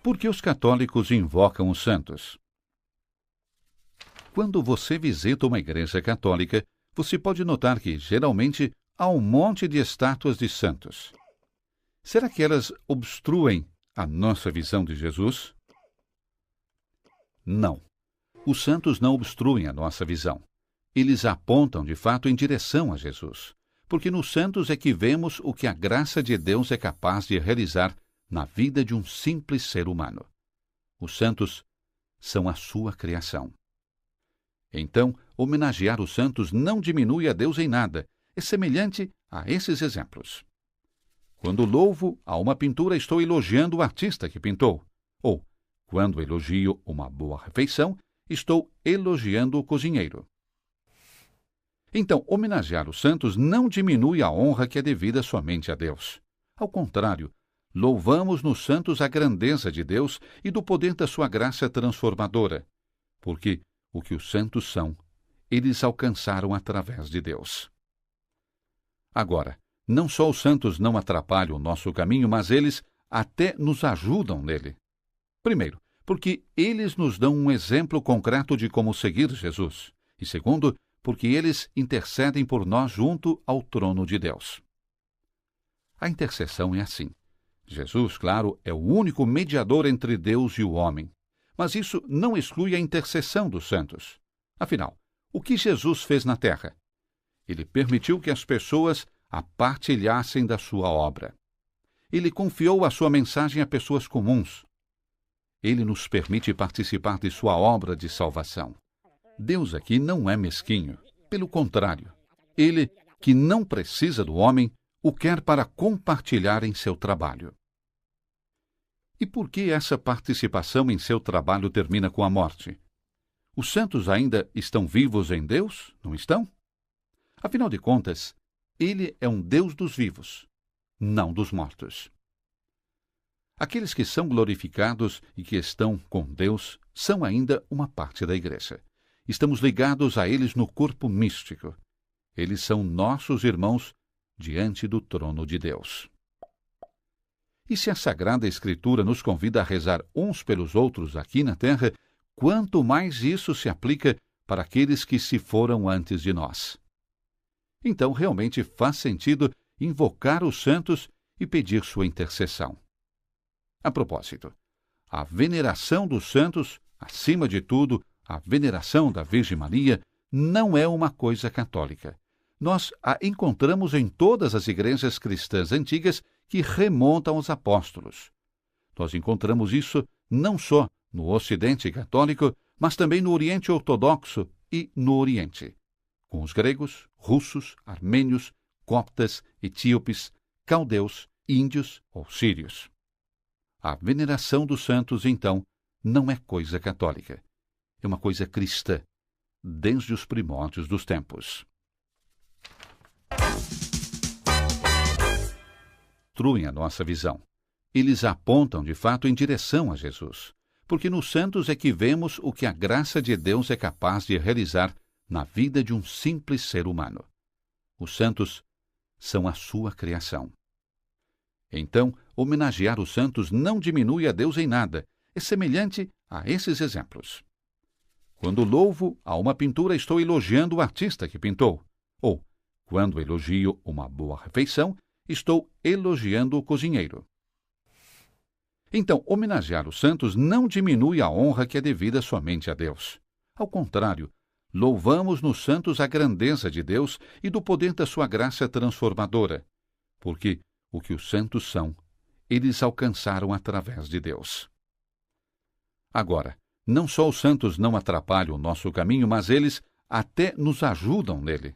Por que os católicos invocam os santos? Quando você visita uma igreja católica, você pode notar que, geralmente, há um monte de estátuas de santos. Será que elas obstruem a nossa visão de Jesus? Não. Os santos não obstruem a nossa visão. Eles apontam, de fato, em direção a Jesus, porque nos santos é que vemos o que a graça de Deus é capaz de realizar na vida de um simples ser humano. Os santos são a sua criação. Então, homenagear os santos não diminui a Deus em nada. É semelhante a esses exemplos. Quando louvo a uma pintura, estou elogiando o artista que pintou. Ou, quando elogio uma boa refeição, estou elogiando o cozinheiro. Então, homenagear os santos não diminui a honra que é devida somente a Deus. Ao contrário, louvamos nos santos a grandeza de Deus e do poder da sua graça transformadora, porque o que os santos são, eles alcançaram através de Deus. Agora, não só os santos não atrapalham o nosso caminho, mas eles até nos ajudam nele. Primeiro, porque eles nos dão um exemplo concreto de como seguir Jesus. E segundo, porque eles intercedem por nós junto ao trono de Deus. A intercessão é assim. Jesus, claro, é o único mediador entre Deus e o homem. Mas isso não exclui a intercessão dos santos. Afinal, o que Jesus fez na terra? Ele permitiu que as pessoas a partilhassem da sua obra. Ele confiou a sua mensagem a pessoas comuns. Ele nos permite participar de sua obra de salvação. Deus aqui não é mesquinho. Pelo contrário, Ele, que não precisa do homem, o quer para compartilhar em seu trabalho. E por que essa participação em seu trabalho termina com a morte? Os santos ainda estão vivos em Deus, não estão? Afinal de contas, Ele é um Deus dos vivos, não dos mortos. Aqueles que são glorificados e que estão com Deus são ainda uma parte da igreja. Estamos ligados a eles no corpo místico. Eles são nossos irmãos diante do trono de Deus. E se a Sagrada Escritura nos convida a rezar uns pelos outros aqui na terra, quanto mais isso se aplica para aqueles que se foram antes de nós. Então, realmente faz sentido invocar os santos e pedir sua intercessão. A propósito, a veneração dos santos, acima de tudo, a veneração da Virgem Maria, não é uma coisa católica. Nós a encontramos em todas as igrejas cristãs antigas que remontam aos apóstolos. Nós encontramos isso não só no Ocidente católico, mas também no Oriente Ortodoxo e no Oriente, com os gregos, russos, armênios, coptas, etíopes, caldeus, índios ou sírios. A veneração dos santos, então, não é coisa católica. É uma coisa cristã, desde os primórdios dos tempos. Obstruem a nossa visão. Eles apontam, de fato, em direção a Jesus, porque nos santos é que vemos o que a graça de Deus é capaz de realizar na vida de um simples ser humano. Os santos são a sua criação. Então, homenagear os santos não diminui a Deus em nada. É semelhante a esses exemplos. Quando louvo a uma pintura, estou elogiando o artista que pintou. Ou, quando elogio uma boa refeição, estou elogiando o cozinheiro. Então, homenagear os santos não diminui a honra que é devida somente a Deus. Ao contrário, louvamos nos santos a grandeza de Deus e do poder da sua graça transformadora, porque o que os santos são, eles alcançaram através de Deus. Agora, não só os santos não atrapalham o nosso caminho, mas eles até nos ajudam nele.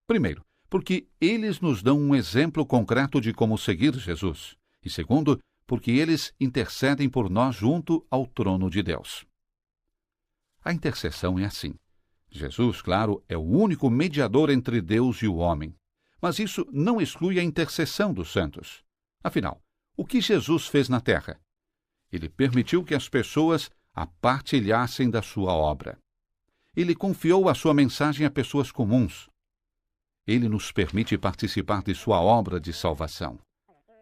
Primeiro, porque eles nos dão um exemplo concreto de como seguir Jesus. E segundo, porque eles intercedem por nós junto ao trono de Deus. A intercessão é assim. Jesus, claro, é o único mediador entre Deus e o homem. Mas isso não exclui a intercessão dos santos. Afinal, o que Jesus fez na terra? Ele permitiu que as pessoas a partilhassem da sua obra. Ele confiou a sua mensagem a pessoas comuns. Ele nos permite participar de sua obra de salvação.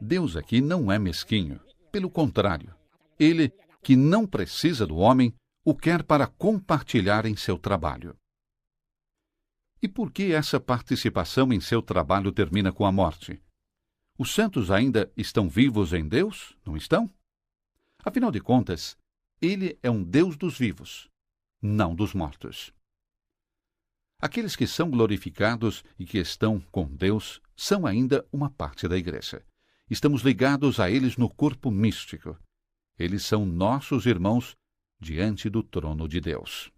Deus aqui não é mesquinho. Pelo contrário, Ele, que não precisa do homem, o quer para compartilhar em seu trabalho. E por que essa participação em seu trabalho termina com a morte? Os santos ainda estão vivos em Deus, não estão? Afinal de contas, Ele é um Deus dos vivos, não dos mortos. Aqueles que são glorificados e que estão com Deus são ainda uma parte da igreja. Estamos ligados a eles no corpo místico. Eles são nossos irmãos diante do trono de Deus.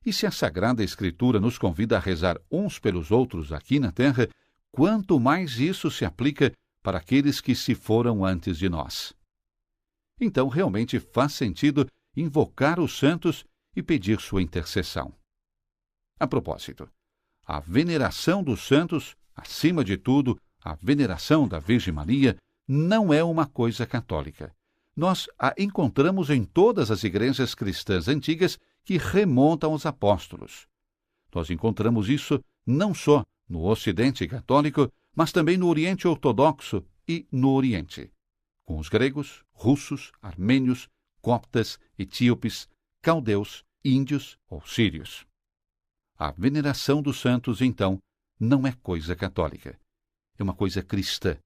E se a Sagrada Escritura nos convida a rezar uns pelos outros aqui na terra, quanto mais isso se aplica para aqueles que se foram antes de nós. Então, realmente faz sentido invocar os santos e pedir sua intercessão. A propósito, a veneração dos santos, acima de tudo, a veneração da Virgem Maria, não é uma coisa católica. Nós a encontramos em todas as igrejas cristãs antigas que remontam aos apóstolos. Nós encontramos isso não só no Ocidente católico, mas também no Oriente Ortodoxo e no Oriente, com os gregos, russos, armênios, coptas, etíopes, caldeus, índios ou sírios. A veneração dos santos, então, não é coisa católica. É uma coisa cristã.